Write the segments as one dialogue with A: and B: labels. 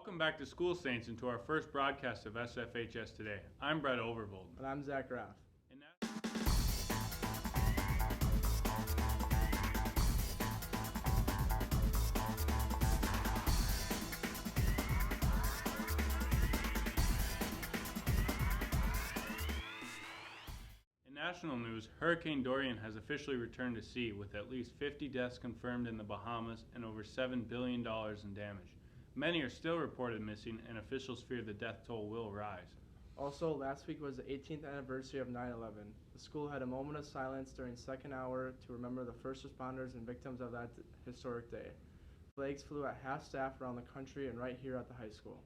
A: Welcome back to School Saints and to our first broadcast of SFHS Today. I'm Brett Overvold.
B: And I'm Zach Raff.
A: And now- In national news, Hurricane Dorian has officially returned to sea with at least 50 deaths confirmed in the Bahamas and over $7 billion in damage. Many are still reported missing, and officials fear the death toll will rise.
B: Also, last week was the 18th anniversary of 9/11. The school had a moment of silence during second hour to remember the first responders and victims of that historic day. Flags flew at half-staff around the country and right here at the high school.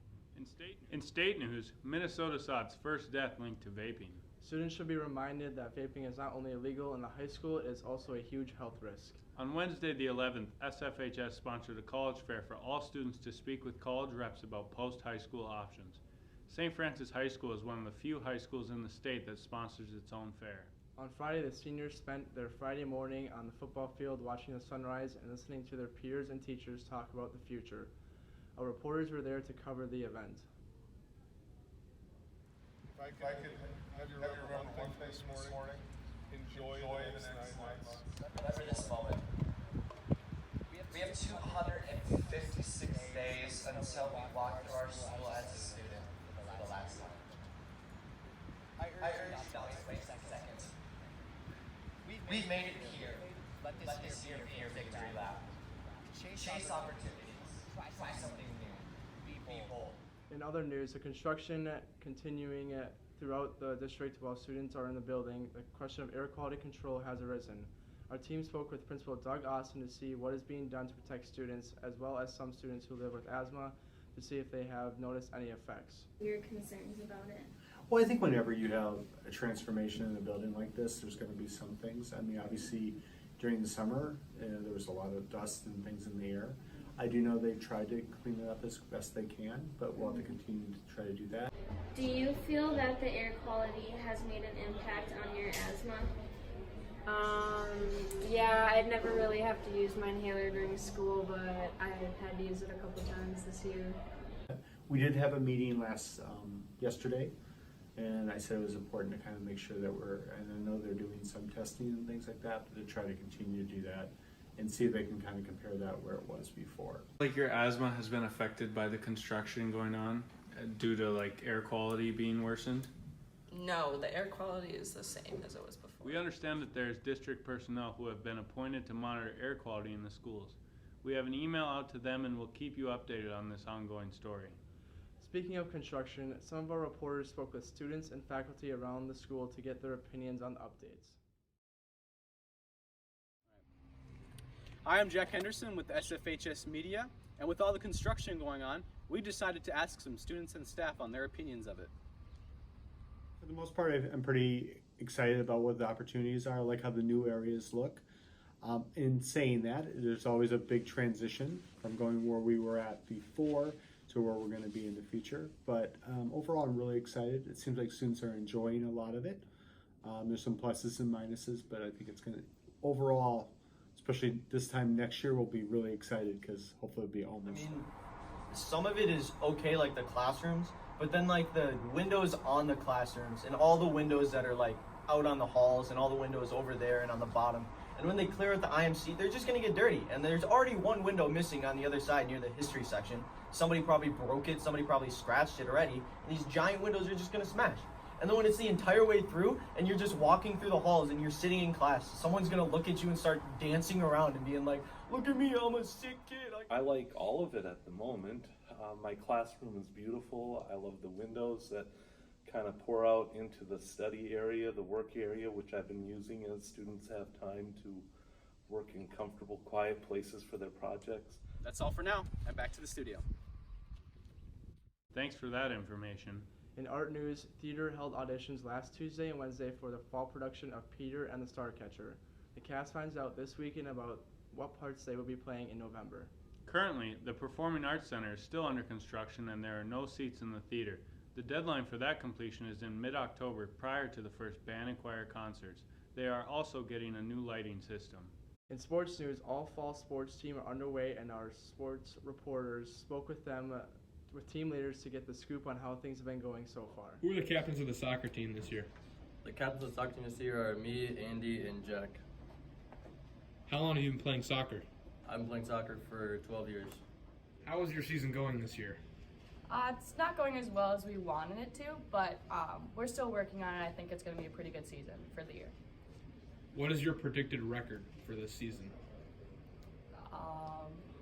A: In state news, Minnesota saw its first death linked to vaping.
B: Students should be reminded that vaping is not only illegal in the high school, it is also a huge health risk.
A: On Wednesday the 11th, SFHS sponsored a college fair for all students to speak with college reps about post-high school options. St. Francis High School is one of the few high schools in the state that sponsors its own fair.
B: On Friday, the seniors spent their Friday morning on the football field watching the sunrise and listening to their peers and teachers talk about the future. Our reporters were there to cover the event.
C: If I could have you remember one thing this morning, enjoy the next 9 months.
D: Remember this moment. We have 256 days until we walk through our school as a student for the last time. I urge you not to waste a second. We've made it here. Let this year be your victory lap. Chase opportunities. Try something new. Be bold.
B: In other news, the construction continuing throughout the district while students are in the building, the question of air quality control has arisen. Our team spoke with Principal Doug Austin to see what is being done to protect students, as well as some students who live with asthma, to see if they have noticed any effects.
E: Your concerns about it?
F: Well, I think whenever you have a transformation in a building like this, there's going to be some things. I mean, obviously, during the summer, there was a lot of dust and things in the air. I do know they've tried to clean it up as best they can, but we'll have to continue to try to do that.
E: Do you feel that the air quality has made an impact on your asthma?
G: Yeah, I'd never really have to use my inhaler during school, but I've had to use it a couple times this year.
F: We did have a meeting yesterday, and I said it was important to kind of make sure that and I know they're doing some testing and things like that, but to try to continue to do that and see if they can kind of compare that where it was before.
A: Like your asthma has been affected by the construction going on due to like air quality being worsened?
H: No, the air quality is the same as it was before.
A: We understand that there's district personnel who have been appointed to monitor air quality in the schools. We have an email out to them and we'll keep you updated on this ongoing story.
B: Speaking of construction, some of our reporters spoke with students and faculty around the school to get their opinions on the updates.
I: Hi, I'm Jack Henderson with SFHS Media, and with all the construction going on, we decided to ask some students and staff on their opinions of it.
F: For the most part, I'm pretty excited about what the opportunities are. I like how the new areas look. In saying that, there's always a big transition from going where we were at before to where we're going to be in the future. But overall, I'm really excited. It seems like students are enjoying a lot of it. There's some pluses and minuses, but I think it's going to, overall, especially this time next year, we'll be really excited because hopefully it'll be almost.
D: I mean, some of it is okay, like the classrooms, but then like the windows on the classrooms and all the windows that are like out on the halls and all the windows over there and on the bottom. And when they clear out the IMC, they're just gonna get dirty. And there's already one window missing on the other side near the history section. Somebody probably broke it, somebody probably scratched it already, and these giant windows are just gonna smash. And then when it's the entire way through and you're just walking through the halls and you're sitting in class, someone's gonna look at you and start dancing around and being like, look at me, I'm a sick kid.
J: I like all of it at the moment. My classroom is beautiful. I love the windows that kind of pour out into the study area, the work area, which I've been using as students have time to work in comfortable, quiet places for their projects.
I: That's all for now, and back to the studio.
A: Thanks for that information.
B: In art news, theater held auditions last Tuesday and Wednesday for the fall production of Peter and the Starcatcher. The cast finds out this weekend about what parts they will be playing in November.
A: Currently, the Performing Arts Center is still under construction and there are no seats in the theater. The deadline for that completion is in mid-October prior to the first band and choir concerts. They are also getting a new lighting system.
B: In sports news, all fall sports teams are underway and our sports reporters spoke with them with team leaders to get the scoop on how things have been going so far.
K: Who are the captains of the soccer team this year?
L: The captains of the soccer team this year are me, Andy, and Jack.
K: How long have you been playing soccer?
L: I've been playing soccer for 12 years.
K: How is your season going this year?
M: It's not going as well as we wanted it to, but we're still working on it. I think it's going to be a pretty good season for the year.
K: What is your predicted record for this season?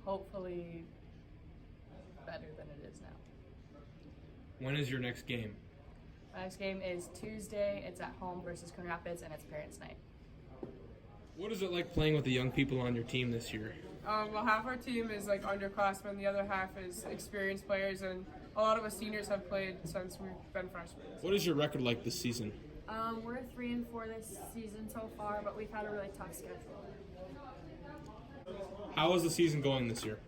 M: Hopefully better than it is now.
K: When is your next game?
M: My next game is Tuesday. It's at home versus Coon Rapids, and it's Parents' Night.
K: What is it like playing with the young people on your team this year?
N: Well, half our team is like underclassmen, the other half is experienced players, and a lot of us seniors have played since we've been freshmen.
K: What is your record like this season?
O: We're 3-4 this season so far, but we've had a really tough schedule.
K: How is the season going this year?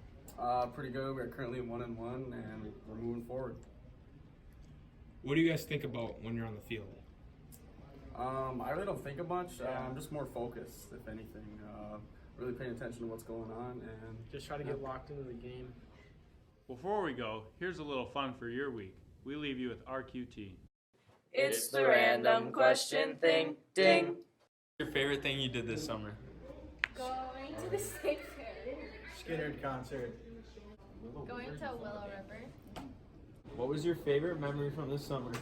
L: Pretty good. We're currently 1-1, and we're moving forward.
K: What do you guys think about when you're on the field?
L: I really don't think of much. I'm just more focused, if anything. Really paying attention to what's going on, and
B: Just try to get locked into the game.
A: Before we go, here's a little fun for your week. We leave you with RQT.
H: It's the random question thing. Ding.
K: What's your favorite thing you did this summer?
O: Going to the state fair.
B: Skinner concert.
O: Going to Willow River.
P: What was your favorite memory from this summer?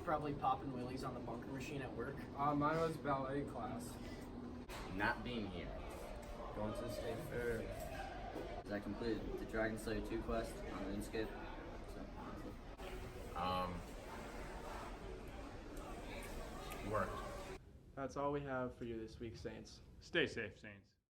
D: Probably popping wheelies on the bunker machine at work.
B: Mine was ballet class.
P: Not being here.
L: Going to the state fair.
P: I completed the Dragon Slayer 2 quest on RuneScape.
A: Worked.
B: That's all we have for you this week, Saints.
A: Stay safe, Saints.